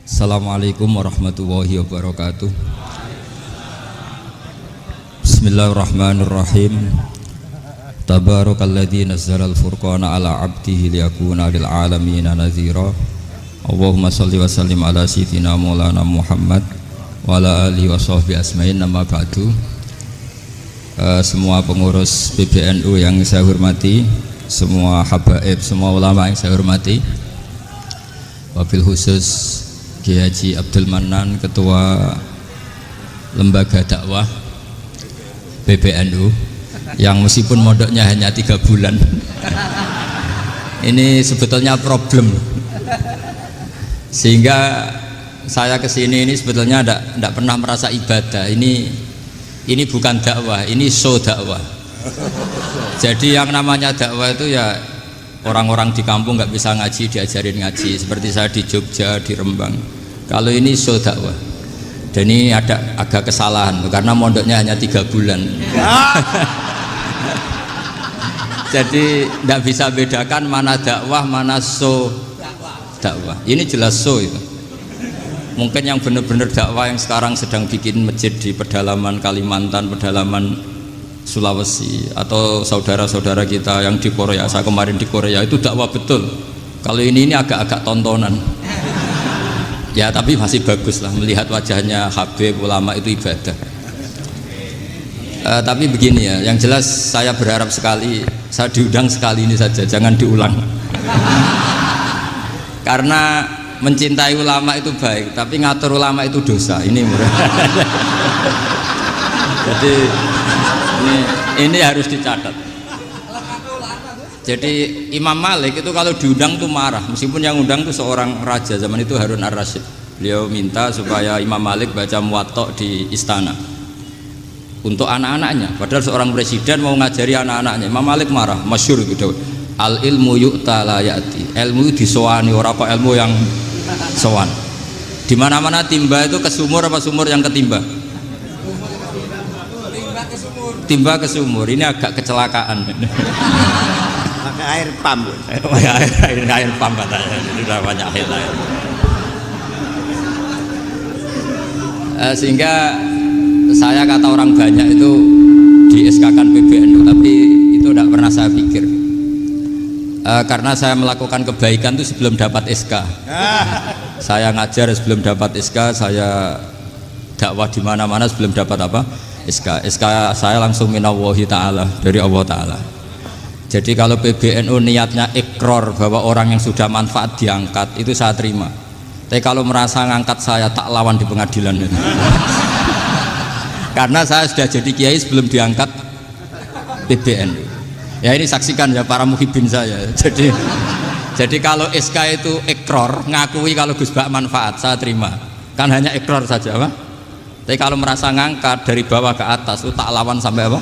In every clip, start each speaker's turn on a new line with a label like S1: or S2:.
S1: Assalamualaikum warahmatullahi wabarakatuh. Bismillahirrahmanirrahim. Tabarakalladzi nazzalal furqana ala 'abdihi liyakuna lil 'alamin nadhira. Allahumma shalli wa sallim ala sayyidina Maulana Muhammad wa ala alihi wa sahbihi asma'in. Amma ba'du. Semua pengurus PBNU yang saya hormati, semua habaib, semua ulama yang saya hormati, wabil khusus Kiai Haji Abdul Manan, Ketua Lembaga Dakwah PBNU, yang meskipun mondoknya hanya 3 bulan ini sebetulnya problem, sehingga saya kesini ini sebetulnya tidak pernah merasa ibadah. Ini bukan dakwah, ini show dakwah. Jadi yang namanya dakwah itu ya orang-orang di kampung nggak bisa ngaji, diajarin ngaji. Seperti saya di Jogja, di Rembang. Kalau ini show dakwah. Dan ini ada agak kesalahan karena mondoknya hanya 3 bulan. Jadi tidak bisa bedakan mana dakwah, mana show dakwah. Ini jelas show itu. Mungkin yang benar-benar dakwah yang sekarang sedang bikin masjid di pedalaman Kalimantan, pedalaman Sulawesi, atau saudara-saudara kita yang di Korea, saya kemarin di Korea, itu dakwah betul. Kalau ini agak-agak tontonan ya, tapi masih bagus lah melihat wajahnya habib ulama, itu ibadah. Tapi begini ya, yang jelas saya berharap sekali, saya diundang sekali ini saja, jangan diulang. Karena mencintai ulama itu baik, tapi ngatur ulama itu dosa. Ini jadi ini harus dicatat. Jadi Imam Malik itu kalau diundang tuh marah, meskipun yang undang tuh seorang raja zaman itu, Harun ar-Rasyid. Beliau minta supaya Imam Malik baca Muwatta di istana untuk anak-anaknya, padahal seorang presiden mau ngajari anak-anaknya. Imam Malik marah, masyhur gitu, al ilmu yu'ta la ya'ti, ilmu disowani, ora kok ilmu yang sowan. Di mana-mana timba itu ke sumur apa sumur yang ketimba? Timba ke sumur. Ini agak kecelakaan.
S2: Pakai air pam.
S1: Air pam katanya. Sudah banyak air. Sehingga saya kata orang banyak itu di SK-kan PBNU, tapi itu tidak pernah saya pikir. Karena saya melakukan kebaikan itu sebelum dapat SK. Saya ngajar sebelum dapat SK, saya dakwah di mana-mana sebelum dapat apa? SK. SK saya langsung minallahi ta'ala, dari Allah Ta'ala. Jadi kalau PBNU niatnya ikrar bahwa orang yang sudah manfaat diangkat, itu saya terima. Tapi kalau merasa ngangkat saya, tak lawan di pengadilan itu. Karena saya sudah jadi kiai sebelum diangkat PBNU. Ya ini saksikan ya para muhibin saya. Jadi kalau SK itu ikrar, ngakui kalau Gus Bak manfaat, saya terima. Kan hanya ikrar saja, apa? Tapi kalau merasa ngangkat dari bawah ke atas, itu tak lawan sampai apa?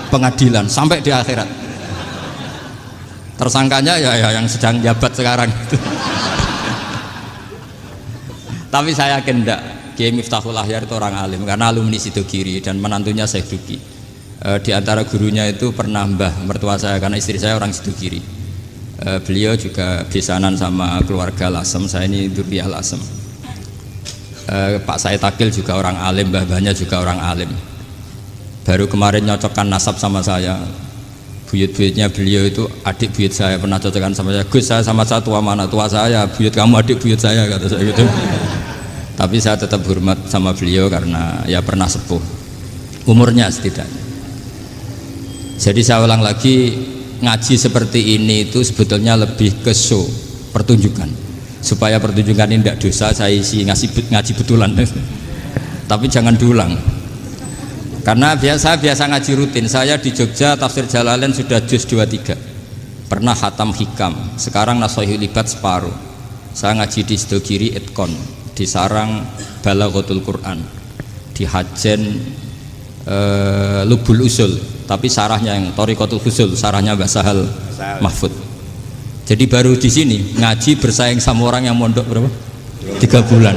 S1: Pengadilan, sampai di akhirat. Tersangkanya ya yang sedang jabat sekarang itu. Tapi saya yakin enggak, Kiai Miftahul Ahyar itu orang alim, karena alumni Sidogiri dan menantunya Syekh Duki. Di antara gurunya itu pernah mbah mertua saya, karena istri saya orang Sidogiri. Beliau juga besanan sama keluarga Lasem, saya ini Durriyah Lasem. Pak Said Akil juga orang alim, mbah-mbahnya juga orang alim. Baru kemarin nyocokkan nasab sama saya. Buyut-buyutnya beliau itu adik buyut saya, pernah cocokkan sama saya. Gus, saya sama saya tua mana? Tua saya, buyut kamu adik buyut saya, kata saya gitu. Tapi saya tetap hormat sama beliau karena ya pernah sepuh umurnya setidaknya. Jadi saya ulang lagi, ngaji seperti ini itu sebetulnya lebih ke show, pertunjukan. Supaya pertunjukan ini tidak dosa, saya isi ngaji betulan. Tapi jangan diulang. Karena biasa ngaji rutin. Saya di Jogja tafsir Jalalain sudah juz 23. Pernah khatam hikam. Sekarang Nashahul Libat separuh. Saya ngaji di Sidogiri Itkon, di Sarang Balaghatul Quran, di Hajen Lubul Usul, tapi sarahnya yang Thariqatul Husul, sarahnya Mbah Sahal Mahfud. Jadi baru di sini ngaji bersaing sama orang yang mondok berapa? 3 bulan.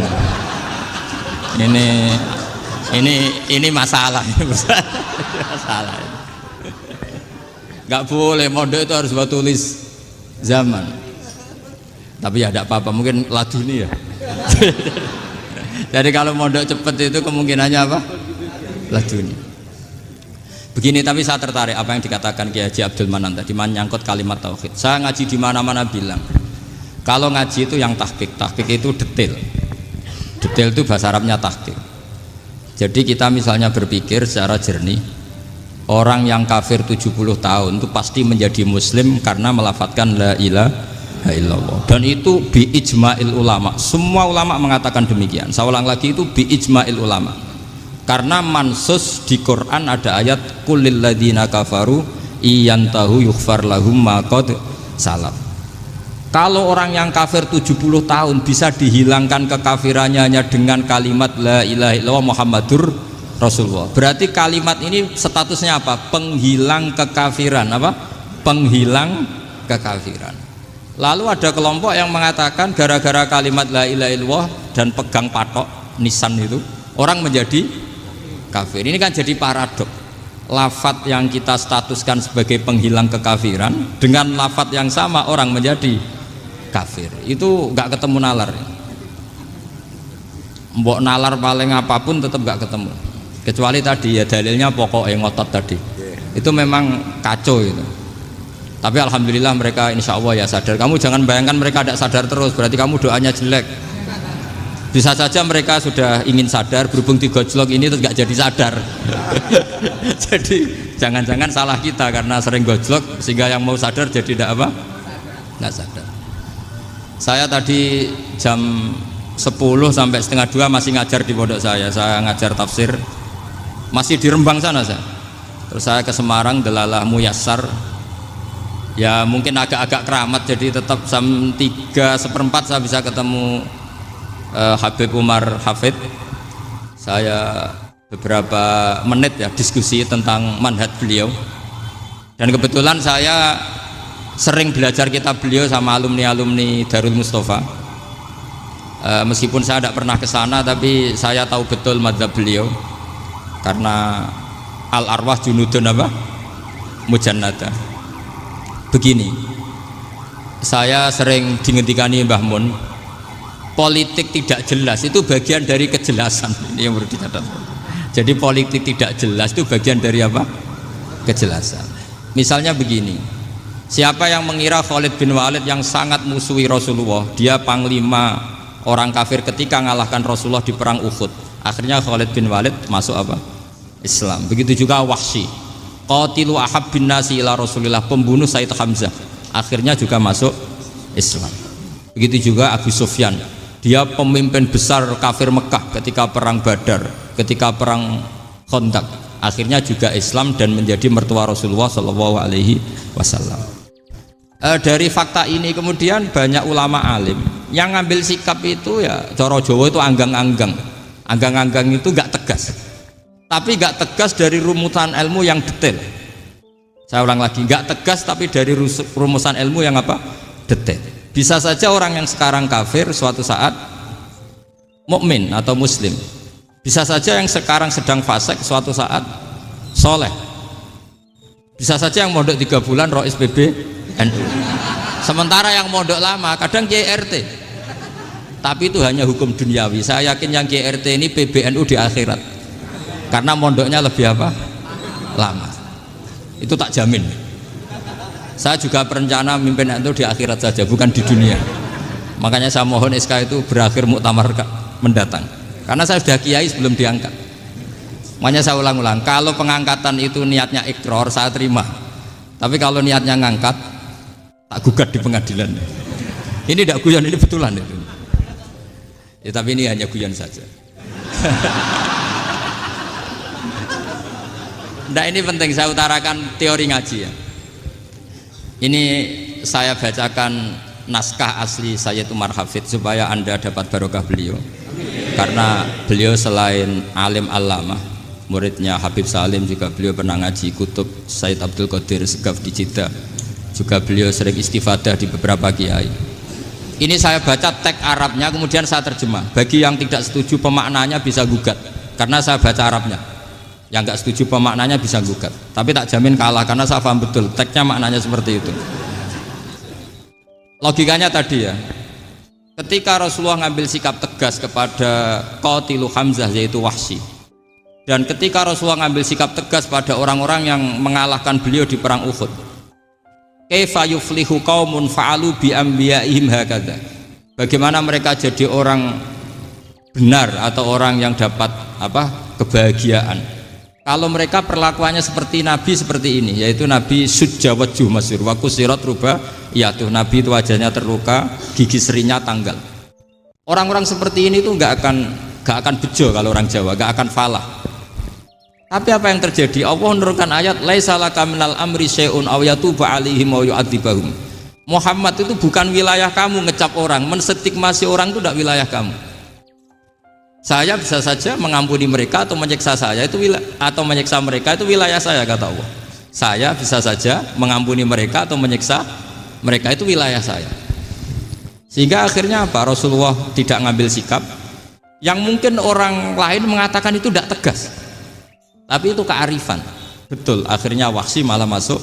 S1: Ini masalah. Masalah. Nggak boleh mondok itu harus buat tulis zaman. Tapi ya tidak apa-apa, mungkin laduni ya. Jadi kalau mondok cepet itu kemungkinannya apa? Laduni. Begini, tapi saya tertarik apa yang dikatakan Kiai Haji Abdul Manan tadi menyangkut kalimat tauhid. Saya ngaji di mana-mana bilang, kalau ngaji itu yang tahqiq itu detail. Detail itu bahasa Arabnya tahqiq. Jadi kita misalnya berpikir secara jernih, orang yang kafir 70 tahun itu pasti menjadi muslim karena melafadzkan la ilaha illallah. Dan itu bi ijma'il ulama. Semua ulama mengatakan demikian. Saya ulang lagi, itu bi ijma'il ulama. Karena mansus di Quran ada ayat qulil ladzina kafaru iyantahu yughfar lahum ma qad salaf. Kalau orang yang kafir 70 tahun bisa dihilangkan kekafirannya hanya dengan kalimat la ilaha illallah Muhammadur Rasulullah. Berarti kalimat ini statusnya apa? Penghilang kekafiran, apa? Penghilang kekafiran. Lalu ada kelompok yang mengatakan gara-gara kalimat la ilaha illallah dan pegang patok nisan itu orang menjadi kafir. Ini kan jadi paradok. Lafat yang kita statuskan sebagai penghilang kekafiran dengan lafat yang sama orang menjadi kafir. Itu nggak ketemu nalar. Mbok nalar paling apapun tetap nggak ketemu. Kecuali tadi ya dalilnya pokok yang ngotot tadi. Itu memang kacau itu. Tapi alhamdulillah mereka insya Allah ya sadar. Kamu jangan bayangkan mereka tidak sadar terus, berarti kamu doanya jelek. Bisa saja mereka sudah ingin sadar, berhubung digojlok ini terus nggak jadi sadar. Jadi jangan-jangan salah kita karena sering gojlok sehingga yang mau sadar jadi tidak apa? Nggak sadar. Saya tadi jam 10 sampai setengah 2 masih ngajar di pondok saya ngajar tafsir masih di Rembang sana saya. Terus saya ke Semarang Delalah Muyassar, ya mungkin agak-agak keramat, jadi tetap jam 3:04 saya bisa ketemu Habib Umar Hafid. Saya beberapa menit ya diskusi tentang manhaj beliau, dan kebetulan saya sering belajar kitab beliau sama alumni-alumni Darul Mustafa. Meskipun saya tidak pernah ke sana, tapi saya tahu betul mazhab beliau karena al-arwah junudun apa? Mujannada. Begini, saya sering dingendikani Mbah Mun, politik tidak jelas itu bagian dari kejelasan. Ini yang perlu dicatat. Jadi politik tidak jelas itu bagian dari apa? Kejelasan. Misalnya begini, siapa yang mengira Khalid bin Walid yang sangat musuhi Rasulullah, dia panglima orang kafir ketika mengalahkan Rasulullah di perang Uhud, akhirnya Khalid bin Walid masuk apa? Islam. Begitu juga Wahsy, qatilu ahabbin nasi ila Rasulillah, pembunuh Sayyid Hamzah, akhirnya juga masuk Islam. Begitu juga Abu Sufyan, dia pemimpin besar kafir Mekah ketika perang Badar, ketika perang Khandaq, akhirnya juga Islam dan menjadi mertua Rasulullah Shallallahu Alaihi Wasallam. Dari fakta ini kemudian banyak ulama alim yang ngambil sikap itu ya coro Jawa itu anggang-anggang itu nggak tegas, tapi nggak tegas dari rumusan ilmu yang detail. Saya ulang lagi, nggak tegas tapi dari rumusan ilmu yang apa? Detail. Bisa saja orang yang sekarang kafir suatu saat mukmin atau muslim. Bisa saja yang sekarang sedang fasik suatu saat soleh. Bisa saja yang mondok 3 bulan rois PBNU. Sementara yang mondok lama kadang Kiai RT. Tapi itu hanya hukum duniawi. Saya yakin yang Kiai RT ini PBNU di akhirat. Karena mondoknya lebih apa? Lama. Itu tak jamin. Saya juga berencana mimpin itu di akhirat saja, bukan di dunia. Makanya saya mohon SK itu berakhir muktamar mendatang. Karena saya sudah kiai sebelum diangkat. Makanya saya ulang-ulang, kalau pengangkatan itu niatnya ikrar, saya terima. Tapi kalau niatnya ngangkat, tak gugat di pengadilan. Ini tidak guyon, ini betulan itu. Ya, tapi ini hanya guyon saja. Nah, ini penting saya utarakan teori ngaji ya. Ini saya bacakan naskah asli Sayyid Umar Hafid supaya Anda dapat barokah beliau. Karena beliau selain alim allamah, muridnya Habib Salim, juga beliau pernah ngaji kutub Sayyid Abdul Qadir Segaf di Jeddah. Juga beliau sering istifadah di beberapa kiai. Ini saya baca teks Arabnya kemudian saya terjemah. Bagi yang tidak setuju pemaknanya bisa gugat, karena saya baca Arabnya. Yang nggak setuju pemaknanya bisa gugat, tapi tak jamin kalah karena saya paham betul teksnya maknanya seperti itu. Logikanya tadi ya, ketika Rasulullah ngambil sikap tegas kepada Qatilu Hamzah yaitu Wahsy, dan ketika Rasulullah ngambil sikap tegas pada orang-orang yang mengalahkan beliau di perang Uhud, kaifa yuflihu qaumun fa'alu bi anbiya'ihim hakadha, bagaimana mereka jadi orang benar atau orang yang dapat kebahagiaan kalau mereka perlakuannya seperti Nabi seperti ini, yaitu Nabi sujjawajjuh masyhur wa kusirat ruba, tuh Nabi itu wajahnya terluka, gigi serinya tanggal. Orang-orang seperti ini tuh nggak akan bejo kalau orang Jawa, nggak akan falah. Tapi apa yang terjadi? Allah menurunkan ayat laisa laka minal amri syai'un aw yatuba 'alaihim aw yu'adzibahum. Muhammad itu bukan wilayah kamu ngecap orang, menstigmasi orang itu tidak wilayah kamu. Saya bisa saja mengampuni mereka atau menyiksa saya itu atau menyiksa mereka itu wilayah saya, kata Allah. Saya bisa saja mengampuni mereka atau menyiksa mereka itu wilayah saya. Sehingga akhirnya apa? Rasulullah tidak ngambil sikap yang mungkin orang lain mengatakan itu tidak tegas, tapi itu kearifan. Betul, akhirnya Wahsy malah masuk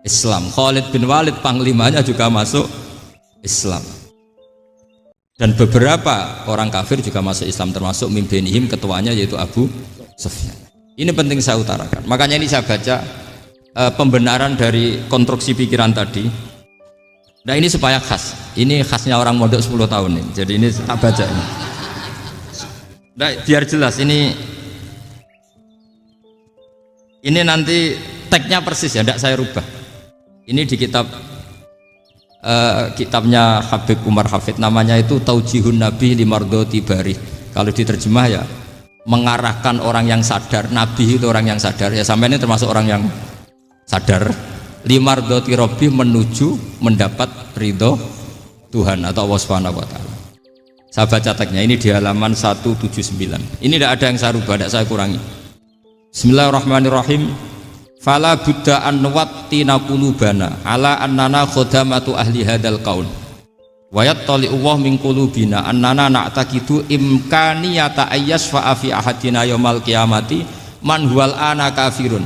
S1: Islam. Khalid bin Walid panglimanya juga masuk Islam. Dan beberapa orang kafir juga masuk Islam, termasuk mimbenihim, ketuanya yaitu Abu Sufyan. Ini penting saya utarakan. Makanya ini saya baca pembenaran dari konstruksi pikiran tadi. Nah ini supaya khas. Ini khasnya orang mondok 10 tahun ini. Jadi ini tak baca ini. Nah, biar jelas ini nanti tagnya persis ya, tidak saya rubah. Ini di kitabnya Habib Umar Hafid, namanya itu Taujihun Nabi Limardoti Bari. Kalau diterjemah ya mengarahkan orang yang sadar, Nabi itu orang yang sadar ya, sampai ini termasuk orang yang sadar, Limardoti Robbi, menuju mendapat ridho Tuhan atau Allah Subhanahu wa Ta'ala. Saya baca tagnya ini di halaman 179. Ini tidak ada yang saya rubah, tidak saya kurangi. Bismillahirrahmanirrahim. Fala buddha an nuwattina qulubana ala annana khodamatu ahli hadal qaul wa yattali Allah min qulubina annana na'taqidu imkaniyata ayyasfa'a fi ahadina yaumal qiyamati man huwal ana kafirun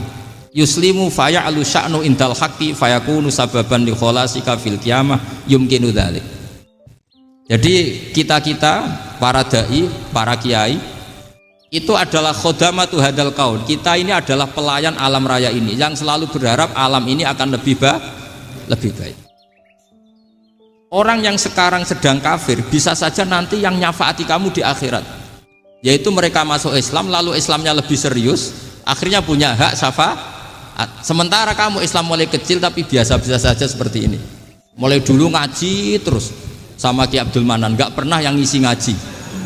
S1: yuslimu faya'lu sya'nu indal haqqi fayakunu sababan li kholasika fil qiyamah yumkinu dzalik. Jadi kita para dai, para kiai itu adalah khodamatu hadal kaun. Kita ini adalah pelayan alam raya ini yang selalu berharap alam ini akan lebih baik. Orang yang sekarang sedang kafir bisa saja nanti yang nyafaati kamu di akhirat, yaitu mereka masuk Islam lalu Islamnya lebih serius, akhirnya punya hak syafaat. Sementara kamu Islam mulai kecil tapi biasa-biasa saja seperti ini, mulai dulu ngaji terus sama Ki Abdul Manan, nggak pernah yang ngisi ngaji,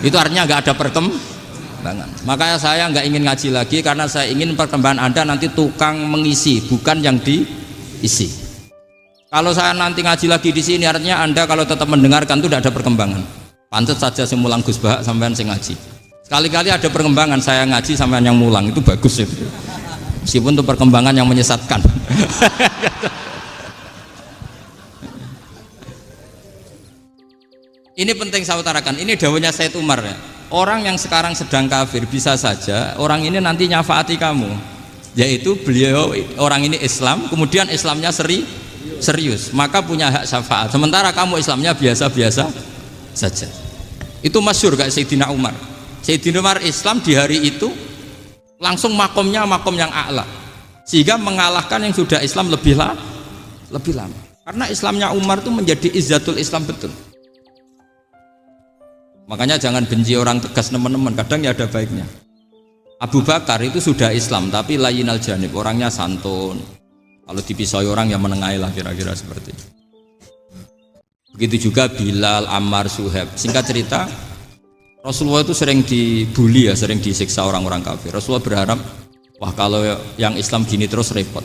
S1: itu artinya nggak ada perkembangan. Makanya saya nggak ingin ngaji lagi, karena saya ingin perkembangan Anda nanti tukang mengisi, bukan yang diisi. Kalau saya nanti ngaji lagi di sini, artinya Anda kalau tetap mendengarkan itu tidak ada perkembangan. Pantes saja semulang Gus Bahak sampean sing ngaji. Sekali-kali ada perkembangan, saya ngaji sampean yang mulang, itu bagus itu. Meskipun itu perkembangan yang menyesatkan. Ini penting saya utarakan. Ini dawuhnya Said Umar ya. Orang yang sekarang sedang kafir bisa saja orang ini nanti nyafaati kamu, yaitu beliau orang ini Islam, kemudian Islamnya serius, maka punya hak syafaat. Sementara kamu Islamnya biasa-biasa saja. Itu masyhur kayak Sayyidina Umar. Sayyidina Umar Islam di hari itu langsung makomnya makom yang a'la, sehingga mengalahkan yang sudah Islam lebih lama. Karena Islamnya Umar itu menjadi izzatul Islam betul. Makanya jangan benci orang tegas teman-teman, kadang ya ada baiknya. Abu Bakar itu sudah Islam tapi layinal janib, orangnya santun. Kalau dipisoi orang yang menengahi lah, kira-kira seperti itu. Begitu juga Bilal, Ammar, Suhaib. Singkat cerita, Rasulullah itu sering dibully ya, sering disiksa orang-orang kafir. Rasulullah berharap, wah kalau yang Islam gini terus repot.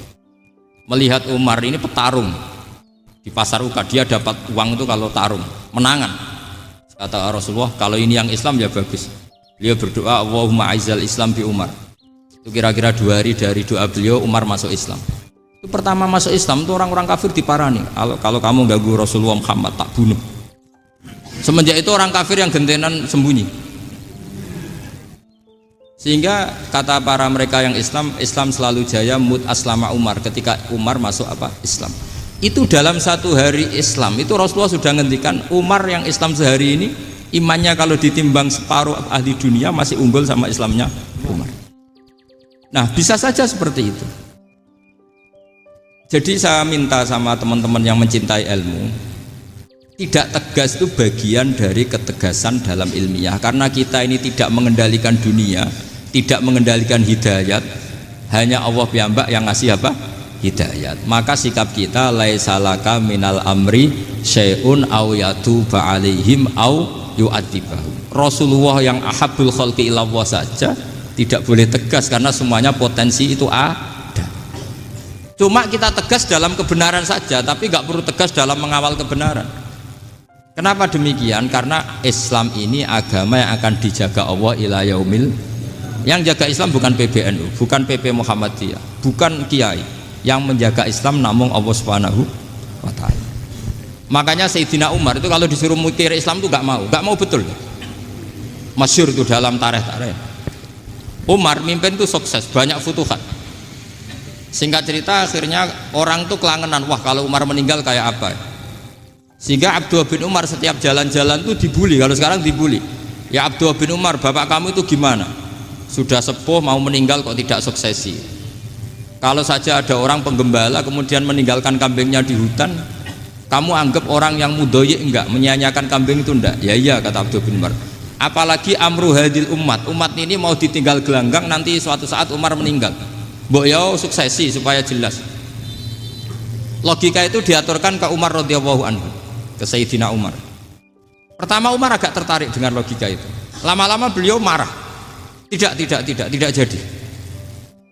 S1: Melihat Umar ini petarung di pasar Uka, dia dapat uang itu kalau tarung, menangan. Kata Rasulullah, kalau ini yang Islam ya bagus. Beliau berdoa, Allahumma aizal Islam bi Umar. Itu kira-kira 2 hari dari doa beliau, Umar masuk Islam. Itu pertama masuk Islam itu orang-orang kafir diparani. Kalau kamu ganggu Rasulullah Muhammad tak bunuh. Semenjak itu orang kafir yang gentenan sembunyi. Sehingga kata para mereka yang Islam selalu jaya mut aslama Umar, ketika Umar masuk Islam. Itu dalam satu hari Islam itu Rasulullah sudah ngendikan Umar yang Islam sehari ini imannya kalau ditimbang separuh ahli dunia masih unggul sama Islamnya Umar. Nah bisa saja seperti itu. Jadi saya minta sama teman-teman yang mencintai ilmu, tidak tegas itu bagian dari ketegasan dalam ilmiah. Karena kita ini tidak mengendalikan dunia, tidak mengendalikan hidayat, hanya Allah piyambak yang ngasih apa? Hidayat. Maka sikap kita laisalaka minal amri syai'un aw yatuba alaihim aw yu'adzibahum. Rasulullah yang ahabbul khalqi ilallah saja tidak boleh tegas karena semuanya potensi itu ada. Cuma kita tegas dalam kebenaran saja, tapi nggak perlu tegas dalam mengawal kebenaran. Kenapa demikian? Karena Islam ini agama yang akan dijaga Allah ila yaumil. Yang jaga Islam bukan PBNU, bukan PP Muhammadiyah, bukan kiai. Yang menjaga Islam namun Allah Subhanahu wa taala. Makanya Sayyidina Umar itu kalau disuruh mikir Islam itu nggak mau betul. Masyhur itu dalam tarikh-tarikh. Umar mimpin itu sukses, banyak futuhat. Singkat cerita akhirnya orang tuh kelangenan, wah kalau Umar meninggal kayak apa. Sehingga Abdullah bin Umar setiap jalan-jalan tuh dibully. Kalau sekarang dibully, ya Abdullah bin Umar, bapak kamu itu gimana? Sudah sepuh mau meninggal kok tidak suksesi. Kalau saja ada orang penggembala kemudian meninggalkan kambingnya di hutan, kamu anggap orang yang mudoyik enggak, menyia-nyiakan kambing itu enggak? Ya iya, kata Abdullah bin Umar. Apalagi amru hadil umat ini mau ditinggal gelanggang, nanti suatu saat Umar meninggal. Mbok yo suksesi supaya jelas. Logika itu diaturkan ke Umar radhiyallahu anhu, ke Sayyidina Umar. Pertama Umar agak tertarik dengan logika itu. Lama-lama beliau marah. Tidak jadi.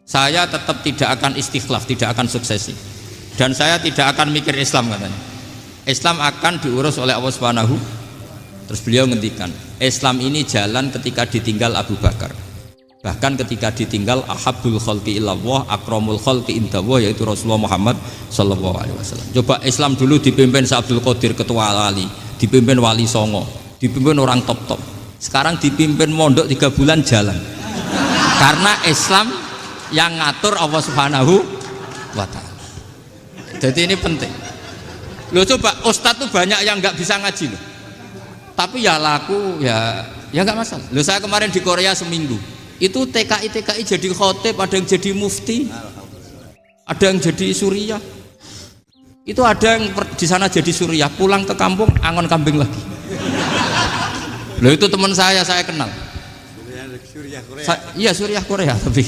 S1: Saya tetap tidak akan istikhlaf, tidak akan suksesi. Dan saya tidak akan mikir Islam katanya. Islam akan diurus oleh Allah Subhanahu. Terus beliau ngendikan, Islam ini jalan ketika ditinggal Abu Bakar. Bahkan ketika ditinggal ahabbul khalqi ilallah akramul khalqi indallah, yaitu Rasulullah Muhammad sallallahu alaihi wasallam. Coba Islam dulu dipimpin Abdul Qadir ketua wali, dipimpin wali songo, dipimpin orang top. Sekarang dipimpin mondok 3 bulan jalan. Karena Islam yang ngatur Allah Subhanahu wa taala. Jadi ini penting. Loh coba ustadz tuh banyak yang nggak bisa ngaji loh. Tapi ya laku ya nggak masalah. Loh saya kemarin di Korea seminggu. Itu TKI jadi khotib, ada yang jadi mufti, ada yang jadi suriah. Itu ada yang di sana jadi suriah, pulang ke kampung angon kambing lagi. Loh itu teman saya kenal.
S2: Suriah Korea.
S1: Iya suriah Korea tapi.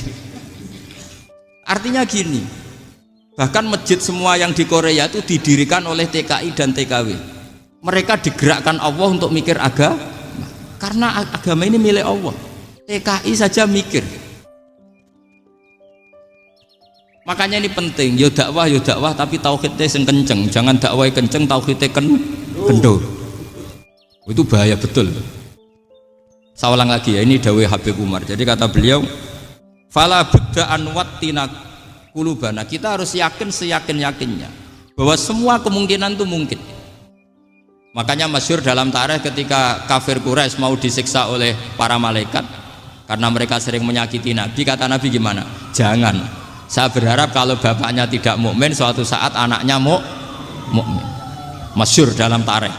S1: Artinya gini, bahkan masjid semua yang di Korea itu didirikan oleh TKI dan TKW. Mereka digerakkan Allah untuk mikir agama, karena agama ini milik Allah. TKI saja mikir. Makanya ini penting, yo dakwah tapi tauhidnya sing kenceng, jangan dakwah kenceng tauhidnya kendor. Itu bahaya betul. Saya ulang lagi ya, ini dawuh Habib Umar. Jadi kata beliau, fala budda an wattina qulubana. Kita harus yakin seyakin-yakinnya bahwa semua kemungkinan itu mungkin. Makanya masyhur dalam tarikh ketika kafir Quraisy mau disiksa oleh para malaikat karena mereka sering menyakiti Nabi, kata Nabi gimana? Jangan. Saya berharap kalau bapaknya tidak mukmin, suatu saat anaknya mukmin. Masyhur dalam tarikh.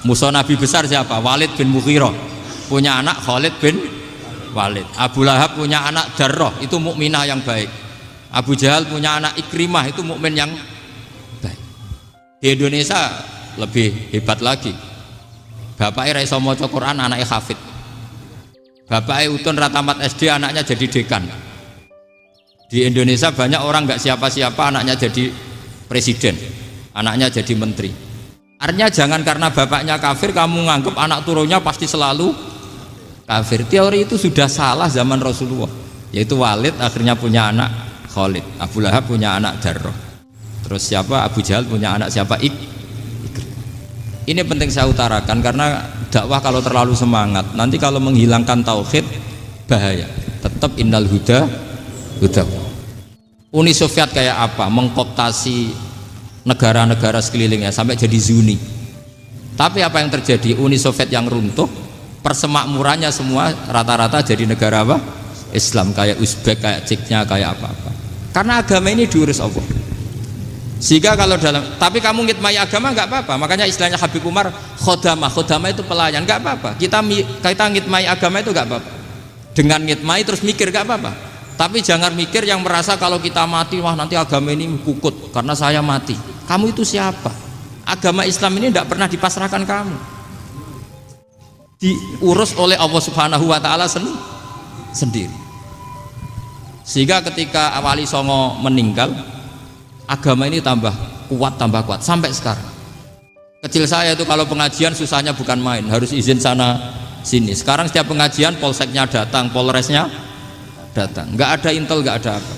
S1: Musuh Nabi besar siapa? Walid bin Mughirah. Punya anak Khalid bin Walid. Abu Lahab punya anak Darrah, itu mukminah yang baik. Abu Jahal punya anak Ikrimah, itu mukmin yang baik. Di Indonesia lebih hebat lagi. Bapaknya ra iso maca Quran, anaknya hafid. Bapaknya Utun Ratamat SD, anaknya jadi dekan. Di Indonesia banyak orang nggak siapa-siapa, anaknya jadi presiden, anaknya jadi menteri. Artinya jangan karena bapaknya kafir kamu nganggep anak turunnya pasti selalu kafir. Teori itu sudah salah zaman Rasulullah. Yaitu Walid akhirnya punya anak Khalid, Abu Lahab punya anak Darrah. Terus siapa? Abu Jahal punya anak siapa? Ini penting saya utarakan karena dakwah kalau terlalu semangat nanti kalau menghilangkan tauhid bahaya. Tetap innal huda. Uni Soviet kayak apa? Mengkooptasi negara-negara sekelilingnya sampai jadi Zuni. Tapi apa yang terjadi? Uni Soviet yang runtuh, persemakmurannya semua rata-rata jadi negara apa? Islam, kayak Uzbek, kayak Ceknya, kayak apa-apa. Karena agama ini diurus Allah. Sehingga kalau tapi kamu ngitmai agama nggak apa-apa. Makanya istilahnya Habib Umar khodamah itu pelayan, nggak apa-apa. Kita ngitmai agama itu nggak apa-apa. Dengan ngitmai terus mikir nggak apa-apa. Tapi jangan mikir yang merasa kalau kita mati, wah nanti agama ini kukut karena saya mati. Kamu itu siapa? Agama Islam ini tidak pernah dipasrahkan kamu. Diurus oleh Allah Subhanahu wa Ta'ala sendiri. Sehingga ketika Wali Songo meninggal, agama ini tambah kuat sampai sekarang. Kecil saya itu kalau pengajian susahnya bukan main, harus izin sana sini. Sekarang setiap pengajian polseknya datang, polresnya datang, nggak ada intel, nggak ada apa.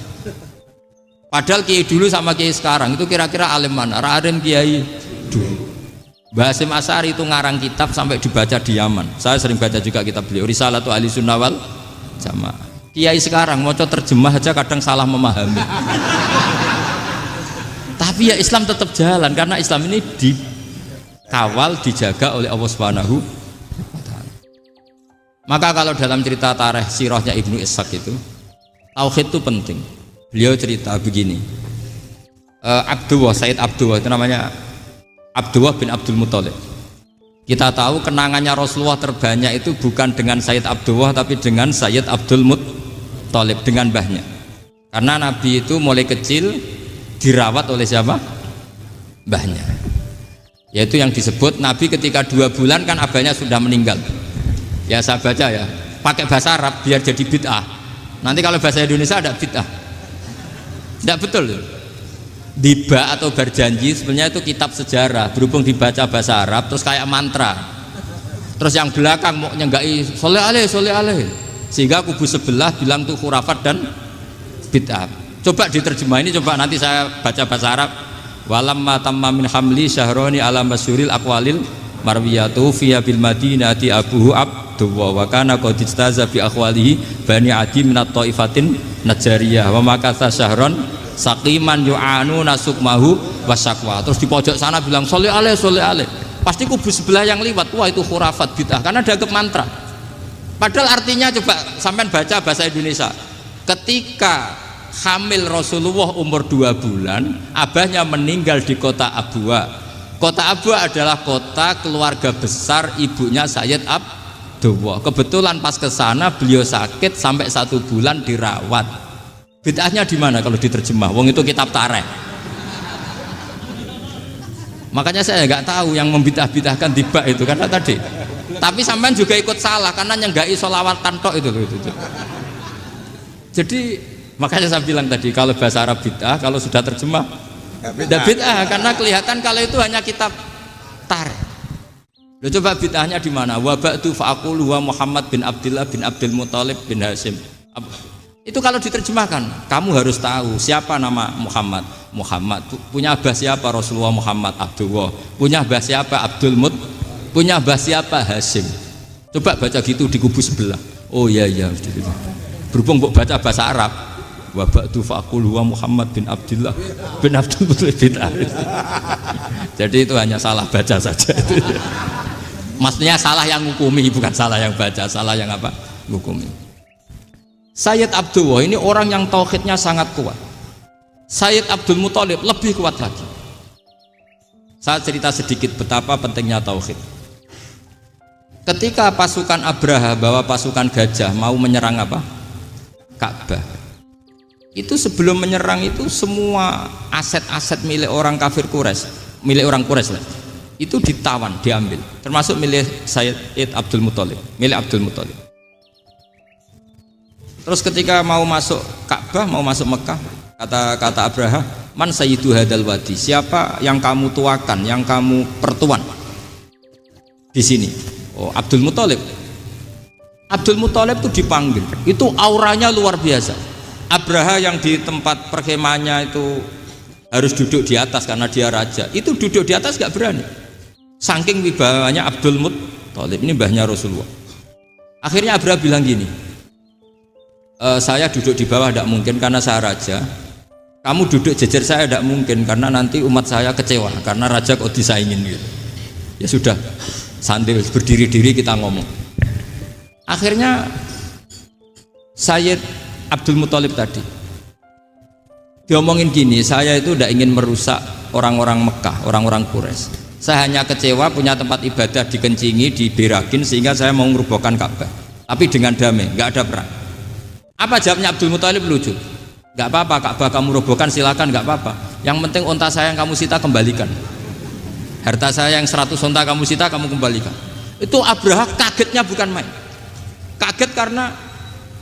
S1: Padahal kiai dulu sama kiai sekarang itu kira-kira alim mana? Alim kiai dulu. Mbah Hasyim Asy'ari itu ngarang kitab sampai dibaca di Yaman. Saya sering baca juga kitab beliau, Risalatu Ahli Sunnah wal Jamaah. Kiai sekarang mau terjemah aja kadang salah memahami. Tapi ya Islam tetap jalan karena Islam ini dikawal, dijaga oleh Allah Subhanahu wa Ta'ala. Maka kalau dalam cerita tarikh sirahnya Ibnu Ishaq itu, tauhid itu penting. Beliau cerita begini, Sayyid Abdullah itu namanya Abdullah bin Abdul Muthalib. Kita tahu kenangannya Rasulullah terbanyak itu bukan dengan Sayyid Abdullah tapi dengan Sayyid Abdul Muthalib, dengan mbahnya. Karena Nabi itu mulai kecil dirawat oleh siapa? Mbahnya. Yaitu yang disebut Nabi ketika 2 bulan kan abahnya sudah meninggal. Ya saya baca ya, pakai bahasa Arab biar jadi bid'ah. Nanti kalau bahasa Indonesia ada bid'ah. Tidak betul tuh. Diba atau berjanji sebenarnya itu kitab sejarah, berhubung dibaca bahasa Arab terus kayak mantra. Terus yang belakang mau nyenggai soleh aleh, sehingga kubu sebelah bilang tuh khurafat dan bid'ah. Coba diterjemah ini, coba nanti saya baca bahasa Arab. Walamma tamma min hamli syahroni ala masyuril aqwalil marwiyatu fiya bil madinati abuhu Abdullah wa kana qad istaza bi akhwalihi bani adi minat taifatin najariyah wa makatha syahron saqiman yu'anu nasukmahu wasakwa. Terus di pojok sana bilang soleh aleh, pasti kubu sebelah yang liwat, wah itu khurafat bid'ah karena dianggap mantra. Padahal artinya coba sampean baca bahasa Indonesia, ketika hamil Rasulullah umur 2 bulan, abahnya meninggal di kota Abwa. Kota Abwa adalah kota keluarga besar ibunya Sayyid Abdullah. Kebetulan pas ke sana beliau sakit sampai 1 bulan dirawat. Bid'ahnya di mana kalau diterjemah? Wong itu kitab tarikh. Makanya saya nggak tahu yang membidah-bidahkan tiba itu karena tadi. Tapi sampean juga ikut salah karena nyenggai sholawat tantok itu. Jadi makanya saya bilang tadi kalau bahasa Arab bid'ah, kalau sudah terjemah tidak bid'ah karena kelihatan kalau itu hanya kitab tarikh. Loh, coba bid'ahnya di mana? Wa ba'du fa'aqulu wa Muhammad bin Abdullah bin Abdul Muthalib bin Hasyim. Itu kalau diterjemahkan, kamu harus tahu siapa nama Muhammad. Muhammad punya abah siapa? Rasulullah Muhammad Abdullah. Punya abah siapa? Abdul Mut. Punya abah siapa? Hasyim. Coba baca gitu di kubu sebelah. Oh iya. Berhubung baca bahasa Arab. Wa ba'du fa'aqulu wa Muhammad bin Abdullah bin Abdul Muthalib bin Hasyim. Jadi itu hanya salah baca saja. Maksudnya salah yang ngukumi, bukan salah yang baca, salah yang apa? Ngukumi. Sayyid Abdullah ini orang yang tauhidnya sangat kuat. Sayyid Abdul Muthalib lebih kuat lagi. Saya cerita sedikit betapa pentingnya tauhid. Ketika pasukan Abraha bawa pasukan gajah mau menyerang apa? Ka'bah. Itu sebelum menyerang itu semua aset-aset milik orang kafir Quraisy, milik orang Quraisy lah, itu ditawan, diambil, termasuk milik Sayyid Abdul Muthalib, milik Abdul Muthalib. Terus ketika mau masuk Ka'bah, mau masuk Mekah, kata Abraha, man sayyidu hadal wadi, siapa yang kamu tuakan, yang kamu pertuan di sini? Oh, Abdul Muthalib. Abdul Muthalib itu dipanggil, itu auranya luar biasa. Abraha yang di tempat perkemahannya itu harus duduk di atas karena dia raja, itu duduk di atas gak berani, saking wibawanya Abdul Muthalib. Ini mbahnya Rasulullah. Akhirnya Abraha bilang gini, saya duduk di bawah tidak mungkin karena saya raja, kamu duduk jejer saya tidak mungkin karena nanti umat saya kecewa karena raja kok disaingin gitu. Ya sudah, sambil berdiri-diri kita ngomong. Akhirnya Sayyid Abdul Muthalib tadi Diomongin gini, saya itu tidak ingin merusak orang-orang Mekah, orang-orang Quraisy. Saya hanya kecewa punya tempat ibadah dikencingi, diberakin sehingga saya mau merubuhkan Ka'bah. Tapi dengan damai, nggak ada perang. Apa jawabnya Abdul Muthalib? Lucu. Nggak apa-apa, Ka'bah kamu robohkan silakan, nggak apa-apa. Yang penting unta saya yang kamu sita kembalikan. Harta saya yang 100 unta kamu sita kamu kembalikan. Itu Abraha kagetnya bukan main. Kaget karena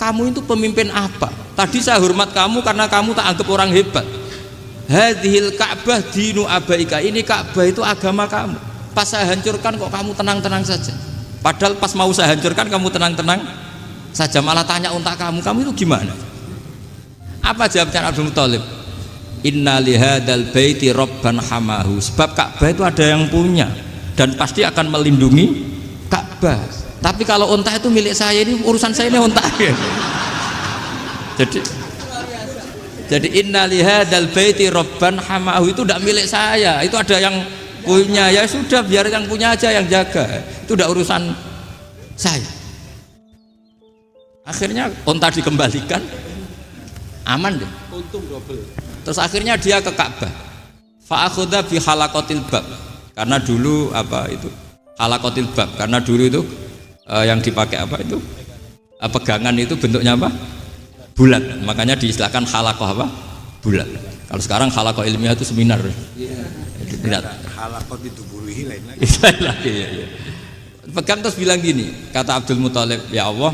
S1: kamu itu pemimpin apa? Tadi saya hormat kamu karena kamu tak anggap orang hebat. Hadhil Ka'bah dinu abaika, ini Ka'bah itu agama kamu. Pas saya hancurkan kok kamu tenang-tenang saja. Padahal pas mau saya hancurkan kamu tenang-tenang saja, malah tanya unta kamu itu gimana? Apa jawabnya Abdul Muthalib? Inna lihadal baiti robban hamahu. Sebab Ka'bah itu ada yang punya dan pasti akan melindungi Ka'bah. Tapi kalau unta itu milik saya, ini urusan saya, ini unta. Jadi inna lihadal baiti robban hamahu itu tidak milik saya, itu ada yang punya. Ya sudah, biar yang punya aja yang jaga, itu tidak urusan saya. Akhirnya unta dikembalikan, aman deh, untung double. Terus akhirnya dia ke Ka'bah, fa'akhudha bi halaqatil bab, karena dulu apa itu halaqatil bab, karena dulu itu yang dipakai apa itu pegangan itu bentuknya apa, bulat, makanya diistilahkan halaqah apa, bulat. Kalau sekarang halaqah ilmiah itu seminar. Tidak.
S2: Halaqah itu buruhi lain
S1: lagi. Ya. Pegang terus bilang gini, kata Abdul Muthalib, ya Allah,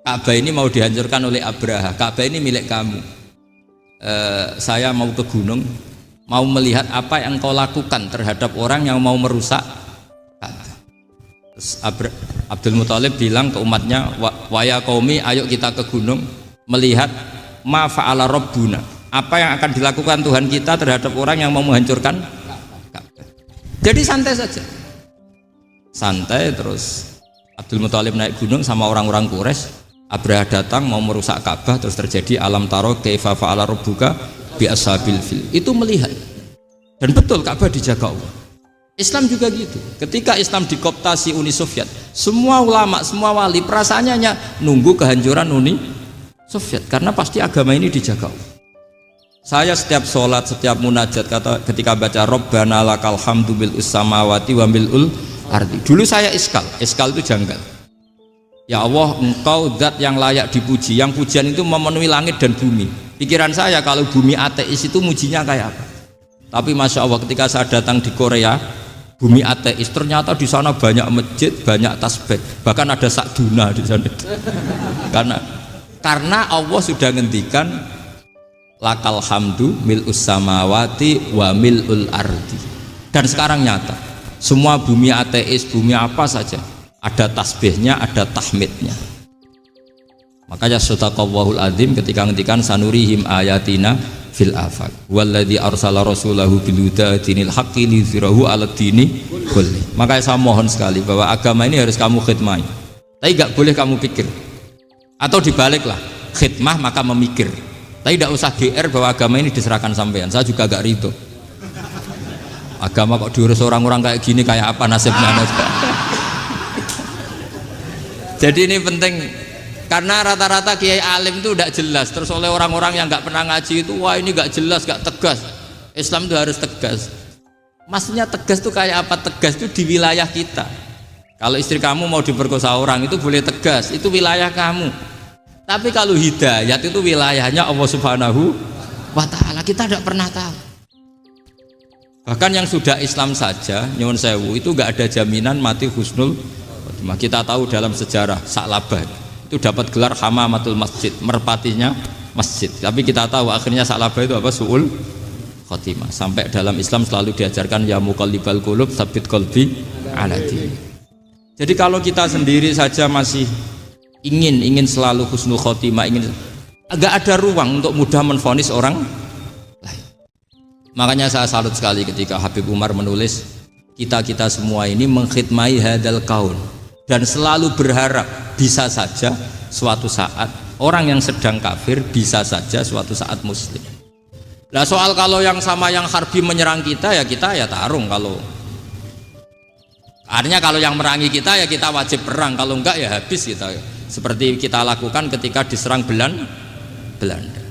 S1: Ka'bah ini mau dihancurkan oleh Abraha, Ka'bah ini milik kamu. Saya mau ke gunung, mau melihat apa yang kau lakukan terhadap orang yang mau merusak Ka'bah. Terus Abdul Muthalib bilang ke umatnya, wa ya qaumi, ayo kita ke gunung melihat ma fa'ala rabbuna, apa yang akan dilakukan Tuhan kita terhadap orang yang mau menghancurkan Ka'bah. Jadi santai saja, santai. Terus Abdul Muthalib naik gunung sama orang-orang Quraisy. Abraha datang mau merusak Ka'bah, terus terjadi alam taro kaifa fa'ala rabbuka bi ashabil fil. Itu melihat, dan betul Ka'bah dijaga Allah. Islam juga gitu. Ketika Islam dikooptasi Uni Soviet, semua ulama, semua wali perasaannya hanya nunggu kehancuran Uni Soviet, karena pasti agama ini dijaga Allah. Saya setiap sholat, setiap munajat, ketika baca Rabbana lakal hamdu bil samawati wa mil'ul ardi. Dulu saya iskal itu janggal. Ya Allah, engkau zat yang layak dipuji, yang pujian itu memenuhi langit dan bumi. Pikiran saya kalau bumi ateis itu mujinya kayak apa? Tapi Masya Allah, ketika saya datang di Korea, bumi ateis, ternyata di sana banyak masjid, banyak tasbih, bahkan ada sakduna di sana. Karena Allah sudah ngendikan lakal hamdu mil'us samawati wa mil'ul ardi. Dan sekarang nyata, semua bumi ateis, bumi apa saja, ada tasbihnya, ada tahmidnya. Makanya sadaqallahul adzim ketika ngendikan sanurihim ayatina fil afaq walladzi arsala rasulahu bil huda dinil haqqi liyuzhirahu 'alad dini kulli. Makanya saya mohon sekali bahwa agama ini harus kamu khidmah. Tapi enggak boleh kamu pikir. Atau dibaliklah, khidmah maka memikir. Tapi tidak usah GR bahwa agama ini diserahkan sampean. Saya juga agak ridho. Agama kok diurus orang-orang kayak gini, kayak apa nasibnya? Jadi ini penting, karena rata-rata kiai alim itu tidak jelas. Terus oleh orang-orang yang nggak pernah ngaji itu, wah ini nggak jelas, nggak tegas. Islam itu harus tegas. Maksudnya tegas itu kayak apa? Tegas itu di wilayah kita. Kalau istri kamu mau diperkosa orang itu boleh tegas, itu wilayah kamu. Tapi kalau hidayat itu wilayahnya Allah Subhanahu wa Ta'ala, kita tidak pernah tahu. Bahkan yang sudah Islam saja, nyuwun sewu, itu nggak ada jaminan mati husnul. Kita tahu dalam sejarah Sa'labah itu dapat gelar hamamatul masjid, merpatinya masjid. Tapi kita tahu akhirnya Sa'labah itu apa? Su'ul khotimah. Sampai dalam Islam selalu diajarkan ya muqallibal qulub tsabbit qalbi ala din. Jadi kalau kita sendiri saja masih ingin selalu husnul khotimah, agak ada ruang untuk mudah menvonis orang lain. Makanya saya salut sekali ketika Habib Umar menulis kita semua ini mengkhidmai hadal kaun, dan selalu berharap bisa saja suatu saat orang yang sedang kafir bisa saja suatu saat muslim. Nah soal kalau yang sama yang harbi menyerang kita ya tarung. Kalau artinya kalau yang merangi kita ya kita wajib perang, kalau enggak ya habis kita. Seperti kita lakukan ketika diserang Belanda.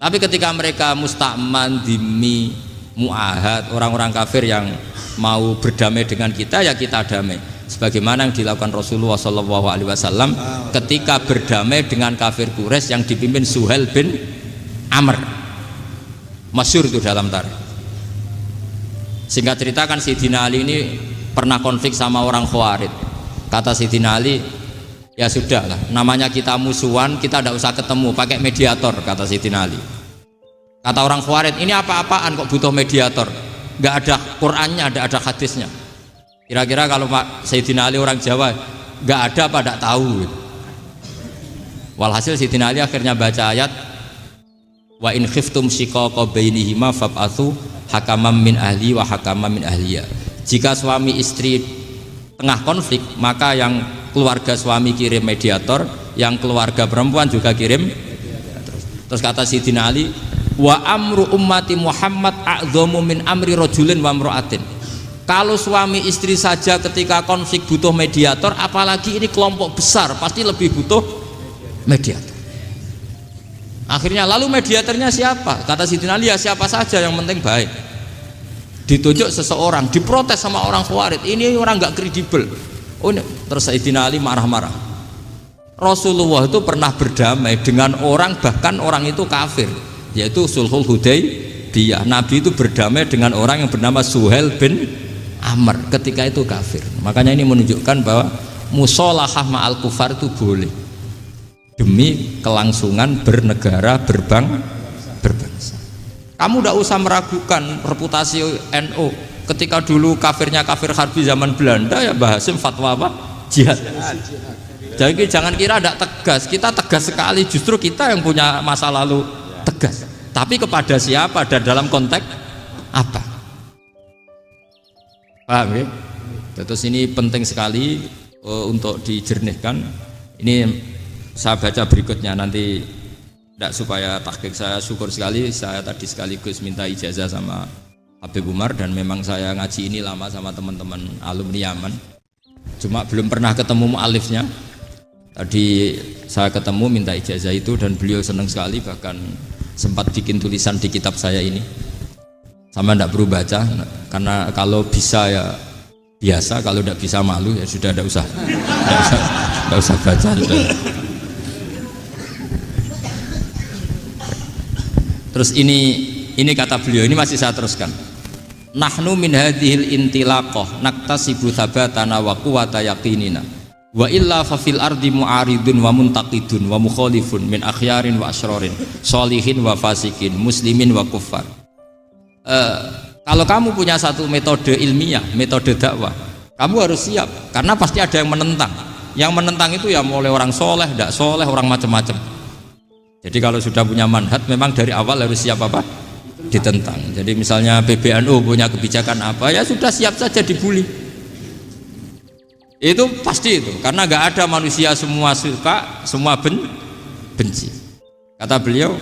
S1: Tapi ketika mereka musta'man, dhimmi, mu'ahad, orang-orang kafir yang mau berdamai dengan kita, ya kita damai. Sebagaimana yang dilakukan Rasulullah SAW ketika berdamai dengan kafir Quraisy yang dipimpin Suhail bin Amr. Masyhur itu dalam tarikh. Singkat cerita kan Sayyidina Ali ini pernah konflik sama orang Khawarij. Kata Sayyidina Ali, ya sudahlah, namanya kita musuhan, kita tidak usah ketemu, pakai mediator, kata Sayyidina Ali. Kata orang Khawarij, ini apa-apaan kok butuh mediator, nggak ada Qur'annya, ada hadisnya. Kira-kira kalau Pak Sayyidina Ali orang Jawa, nggak ada apa tidak tahu. Walhasil Sayyidina Ali akhirnya baca ayat, wa in khiftum shiqaqa bainihima fab'atsu hakaman min ahli wa hakaman min ahliya. Jika suami istri tengah konflik, maka yang keluarga suami kirim mediator, yang keluarga perempuan juga kirim. Terus kata Sayyidina Ali, wa amru ummati Muhammad a'dhamu min amri rajulin wa imra'atin. Kalau suami istri saja ketika konflik butuh mediator, apalagi ini kelompok besar pasti lebih butuh mediator. Akhirnya lalu mediatornya siapa? Kata Sayyidina Ali, ya siapa saja yang penting baik. Ditunjuk seseorang, diprotes sama orang Khawarij, ini orang nggak kredibel. Oh, terus Sayyidina Ali marah-marah. Rasulullah itu pernah berdamai dengan orang, bahkan orang itu kafir, yaitu Sulhul Hudaybiyah. Nabi itu berdamai dengan orang yang bernama Suhail bin Amr, ketika itu kafir. Makanya ini menunjukkan bahwa musolahah ma'al kufar itu boleh demi kelangsungan bernegara, berbangsa. Kamu tidak usah meragukan reputasi NU. Ketika dulu kafirnya kafir harbi zaman Belanda, ya Mbah Hasim fatwa apa? Jihad. Jadi jangan kira tidak tegas, kita tegas sekali, justru kita yang punya masa lalu tegas. Tapi kepada siapa dan dalam konteks apa? Paham ya? Terus ini penting sekali untuk dijernihkan. Ini saya baca berikutnya nanti, tidak supaya tahqiq saya syukur sekali, saya tadi sekaligus minta ijazah sama Habib Umar, dan memang saya ngaji ini lama sama teman-teman alumni Yaman, cuma belum pernah ketemu mu'alifnya. Tadi saya ketemu minta ijazah itu dan beliau senang sekali, bahkan sempat bikin tulisan di kitab saya ini. Sama tidak perlu baca, karena kalau bisa ya biasa, kalau tidak bisa malu ya sudah, tidak usah baca. Sudah. Terus ini kata beliau, ini masih saya teruskan. Nahnu min hadhil intilaqah naktasibu thabatana wa quwwata yaqinina wa illa fa fil ardi mu'aridun wa muntaqidun wa mukhalifun min akhyarin wa asyrarin sholihin wa fasikin muslimin wa kuffar. Kalau kamu punya satu metode ilmiah, metode dakwah, kamu harus siap, karena pasti ada yang menentang. Yang menentang itu ya mulai orang soleh, tidak soleh, orang macam-macam. Jadi kalau sudah punya manhaj, memang dari awal harus siap apa? Ditentang. Jadi misalnya PBNU punya kebijakan apa, ya sudah siap saja dibully. Itu pasti itu, karena nggak ada manusia semua suka, semua benci. Kata beliau,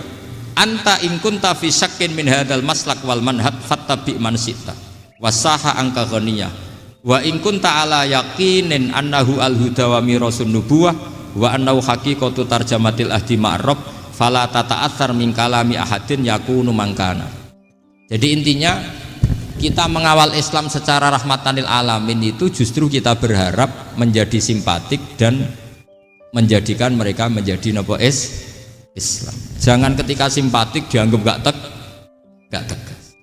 S1: anta in kunta fi syakkin min hadzal maslak wal manhaj fattabi man syi'ta wasaha angka ghaniyah wa in kunta ala yaqinin annahu al huda wa mirasun nubuwah wa annahu haqiqatu tarjamatil ahdi ma'rab fala tata'atsar min kalami ahadin yakunu mangkana. Jadi intinya kita mengawal Islam secara rahmatan lil alamin itu justru kita berharap menjadi simpatik dan menjadikan mereka menjadi nopo Islam. Jangan ketika simpatik dianggap gak tegas.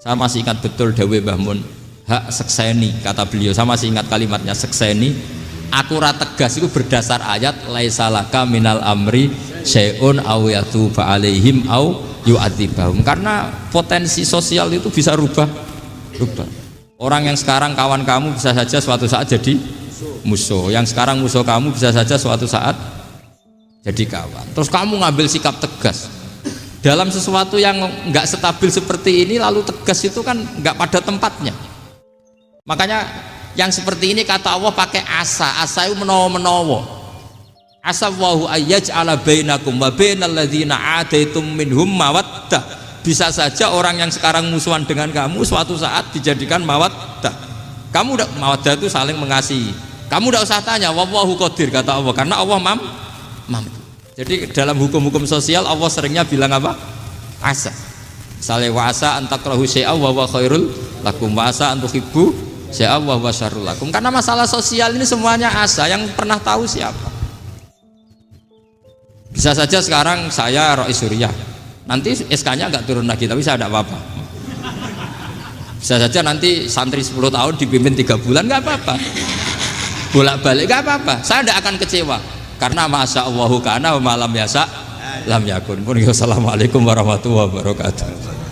S1: Saya masih ingat betul dawuh Mbah Mun, hak sekseni, kata beliau, saya masih ingat kalimatnya, sekseni akurat tegas itu berdasar ayat laisalaka minal amri syai'un aw yatuba alaihim aw yu'adzibahum, karena potensi sosial itu bisa rubah. Orang yang sekarang kawan kamu bisa saja suatu saat jadi musuh, yang sekarang musuh kamu bisa saja suatu saat jadi kawan. Terus kamu ngambil sikap tegas dalam sesuatu yang nggak stabil seperti ini, lalu tegas itu kan nggak pada tempatnya. Makanya yang seperti ini kata Allah pakai asa itu menawa-menawa. Asa wahu ayyaj'ala bainakum wa bainal ladzina ataitum minhum mawaddah. Bisa saja orang yang sekarang musuhan dengan kamu suatu saat dijadikan mawaddah. Kamu udah mawaddah itu saling mengasihi. Kamu udah usah tanya, wallahu qadir, kata Allah, karena Allah mampu. Jadi dalam hukum-hukum sosial Allah seringnya bilang apa? asa. Sale wa asa antakrahu syai'a wa huwa khairul lakum wa asa antuhibbu syai'a wa huwa syarrul lakum. Karena masalah sosial ini semuanya asa, yang pernah tahu siapa? Bisa saja sekarang saya Rois Surya, nanti SK-nya nggak turun lagi, tapi saya tidak apa-apa. Bisa saja nanti santri 10 tahun dipimpin 3 bulan nggak apa-apa, bolak-balik nggak apa-apa, saya tidak akan kecewa karena masya Allahu kana wa malam yasa lam yakun. Assalamualaikum warahmatullahi wabarakatuh.